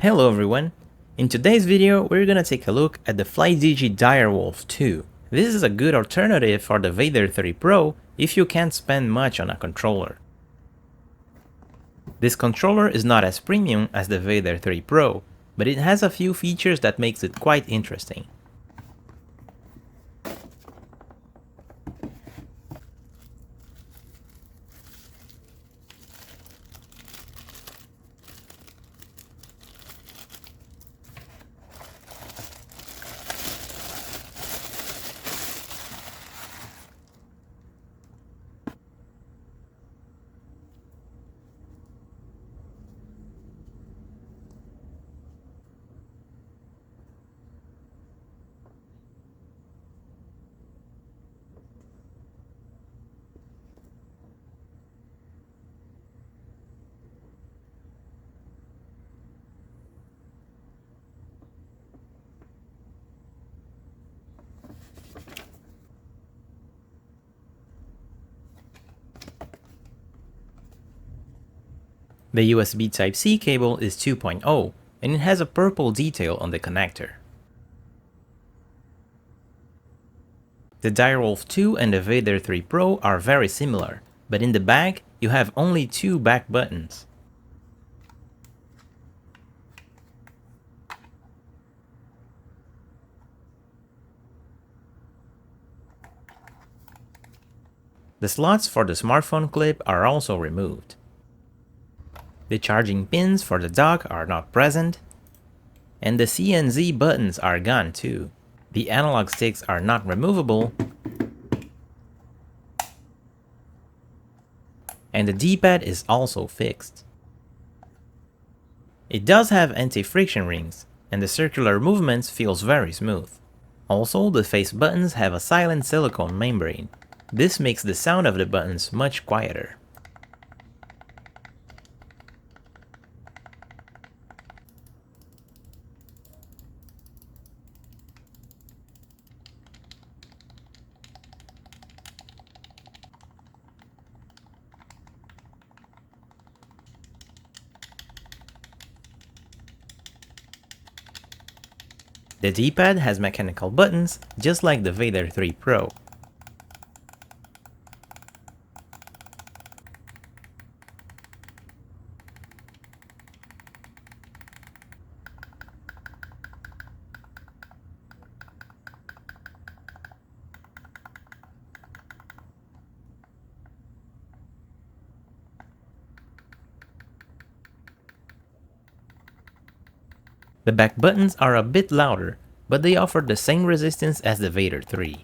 Hello everyone! In today's video, we're gonna take a look at the Flydigi Direwolf 2. This is a good alternative for the Vader 3 Pro if you can't spend much on a controller. This controller is not as premium as the Vader 3 Pro, but it has a few features that makes it quite interesting. The USB Type-C cable is 2.0, and it has a purple detail on the connector. The Direwolf 2 and the Vader 3 Pro are very similar, but in the back, you have only two back buttons. The slots for the smartphone clip are also removed. The charging pins for the dock are not present, and the C and Z buttons are gone too. The analog sticks are not removable, and the D-pad is also fixed. It does have anti-friction rings, and the circular movements feels very smooth. Also, the face buttons have a silent silicone membrane. This makes the sound of the buttons much quieter. The D-pad has mechanical buttons, just like the Vader 3 Pro. The back buttons are a bit louder, but they offer the same resistance as the Vader 3.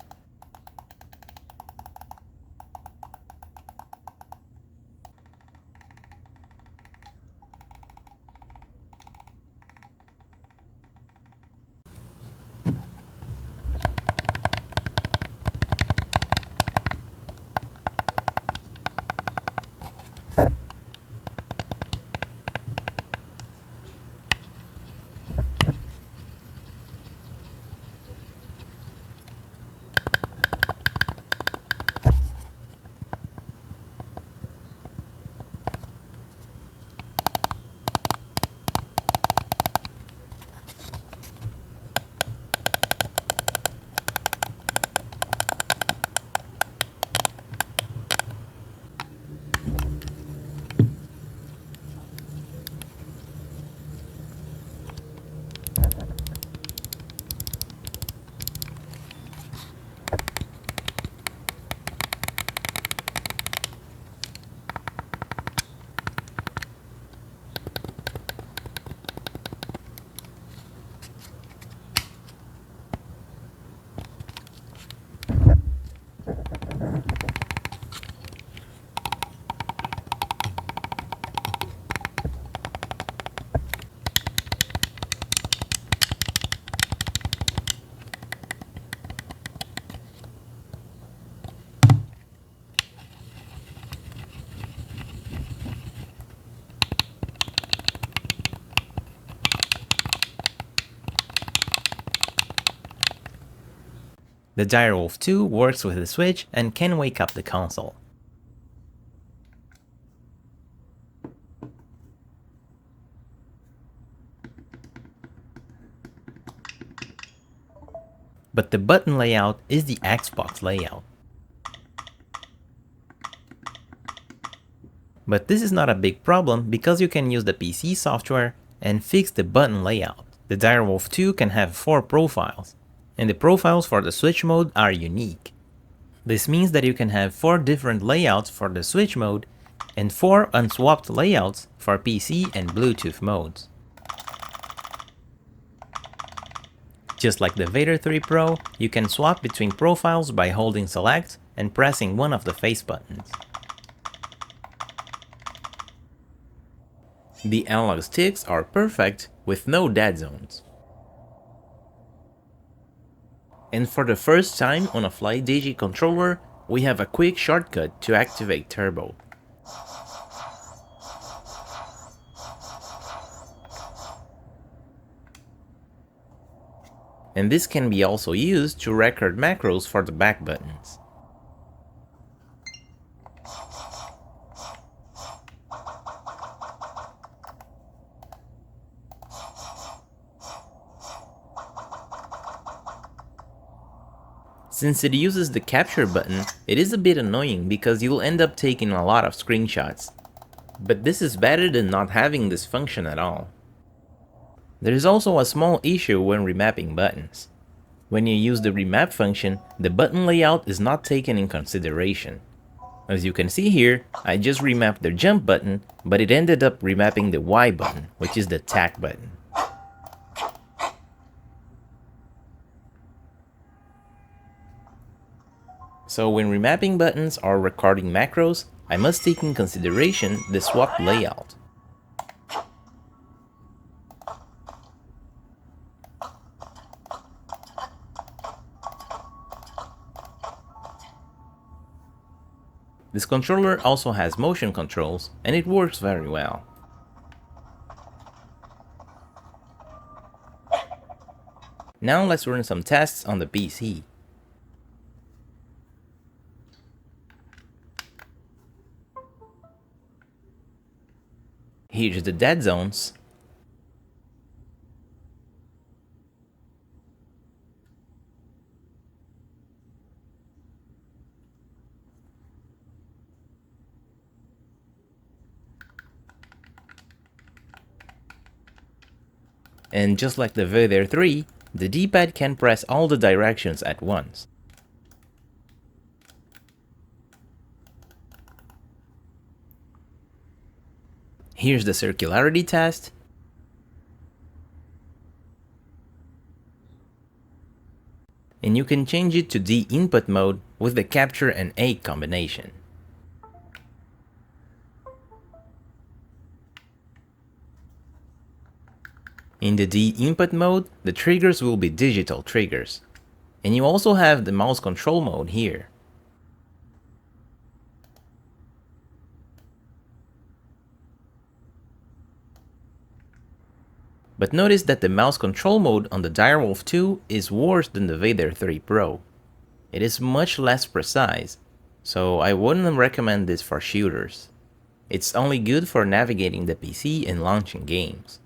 The Direwolf 2 works with the switch and can wake up the console. But the button layout is the Xbox layout. But this is not a big problem because you can use the PC software and fix the button layout. The Direwolf 2 can have 4 profiles, and the profiles for the switch mode are unique. This means that you can have 4 different layouts for the switch mode and 4 unswapped layouts for PC and Bluetooth modes. Just like the Vader 3 Pro, you can swap between profiles by holding select and pressing one of the face buttons. The analog sticks are perfect with no dead zones. And for the first time on a Flydigi controller, we have a quick shortcut to activate turbo. And this can be also used to record macros for the back buttons. Since it uses the capture button, it is a bit annoying because you'll end up taking a lot of screenshots. But this is better than not having this function at all. There is also a small issue when remapping buttons. When you use the remap function, the button layout is not taken in consideration. As you can see here, I just remapped the jump button, but it ended up remapping the Y button, which is the tack button. So when remapping buttons or recording macros, I must take in consideration the swapped layout. This controller also has motion controls, and it works very well. Now let's run some tests on the PC. Here's the Deadzones. And just like the Vader 3, the D-pad can press all the directions at once. Here's the circularity test. And you can change it to D input mode with the capture and A combination. In the D input mode, the triggers will be digital triggers. And you also have the mouse control mode here. But notice that the mouse control mode on the Direwolf 2 is worse than the Vader 3 Pro. It is much less precise, so I wouldn't recommend this for shooters. It's only good for navigating the PC and launching games.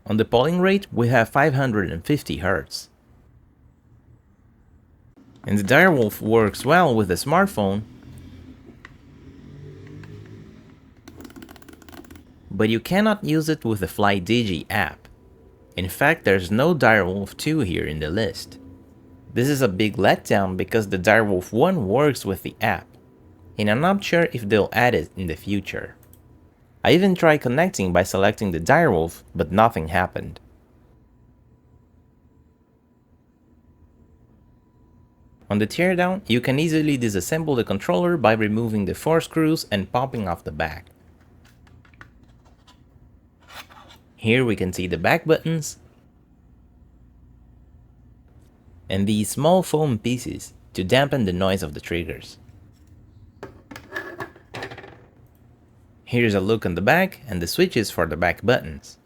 On the polling rate, we have 550 Hz. And the Direwolf works well with a smartphone, but you cannot use it with the Flydigi app. In fact, there's no Direwolf 2 here in the list. This is a big letdown because the Direwolf 1 works with the app, and I'm not sure if they'll add it in the future. I even tried connecting by selecting the Direwolf, but nothing happened. On the teardown, you can easily disassemble the controller by removing the 4 screws and popping off the back. Here we can see the back buttons and these small foam pieces to dampen the noise of the triggers. Here's a look on the back and the switches for the back buttons.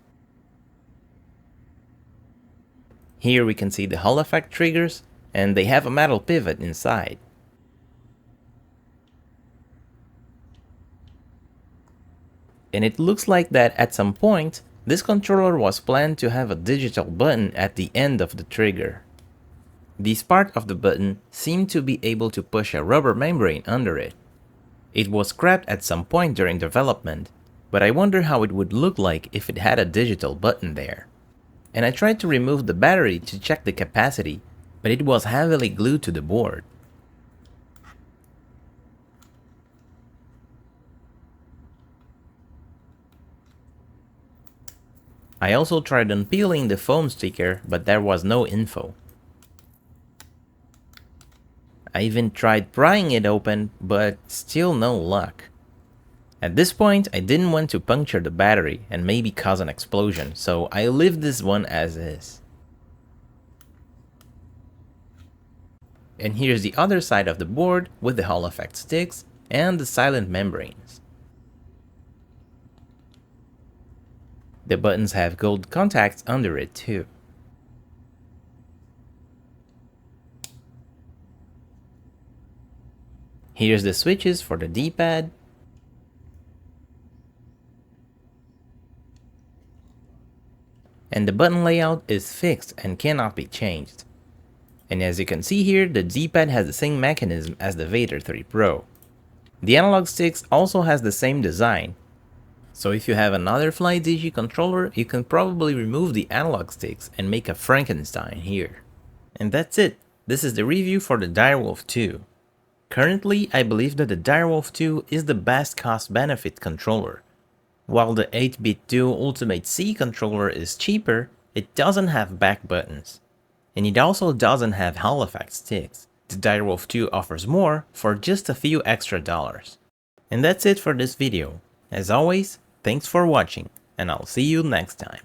Here we can see the Hall effect triggers, and they have a metal pivot inside. And it looks like that at some point, this controller was planned to have a digital button at the end of the trigger. This part of the button seemed to be able to push a rubber membrane under it. It was scrapped at some point during development, but I wonder how it would look like if it had a digital button there. And I tried to remove the battery to check the capacity, but it was heavily glued to the board. I also tried unpeeling the foam sticker, but there was no info. I even tried prying it open, but still no luck. At this point, I didn't want to puncture the battery and maybe cause an explosion, so I left this one as is. And here's the other side of the board with the Hall effect sticks and the silent membranes. The buttons have gold contacts under it too. Here's the switches for the D-pad. And the button layout is fixed and cannot be changed. And as you can see here, the D-pad has the same mechanism as the Vader 3 Pro. The analog sticks also has the same design. So if you have another Flydigi controller, you can probably remove the analog sticks and make a Frankenstein here. And that's it. This is the review for the Direwolf 2. Currently, I believe that the Direwolf 2 is the best cost-benefit controller. While the 8-bit 2 Ultimate C controller is cheaper, it doesn't have back buttons. And it also doesn't have Hall effect sticks. The Direwolf 2 offers more for just a few extra dollars. And that's it for this video. As always, thanks for watching, and I'll see you next time.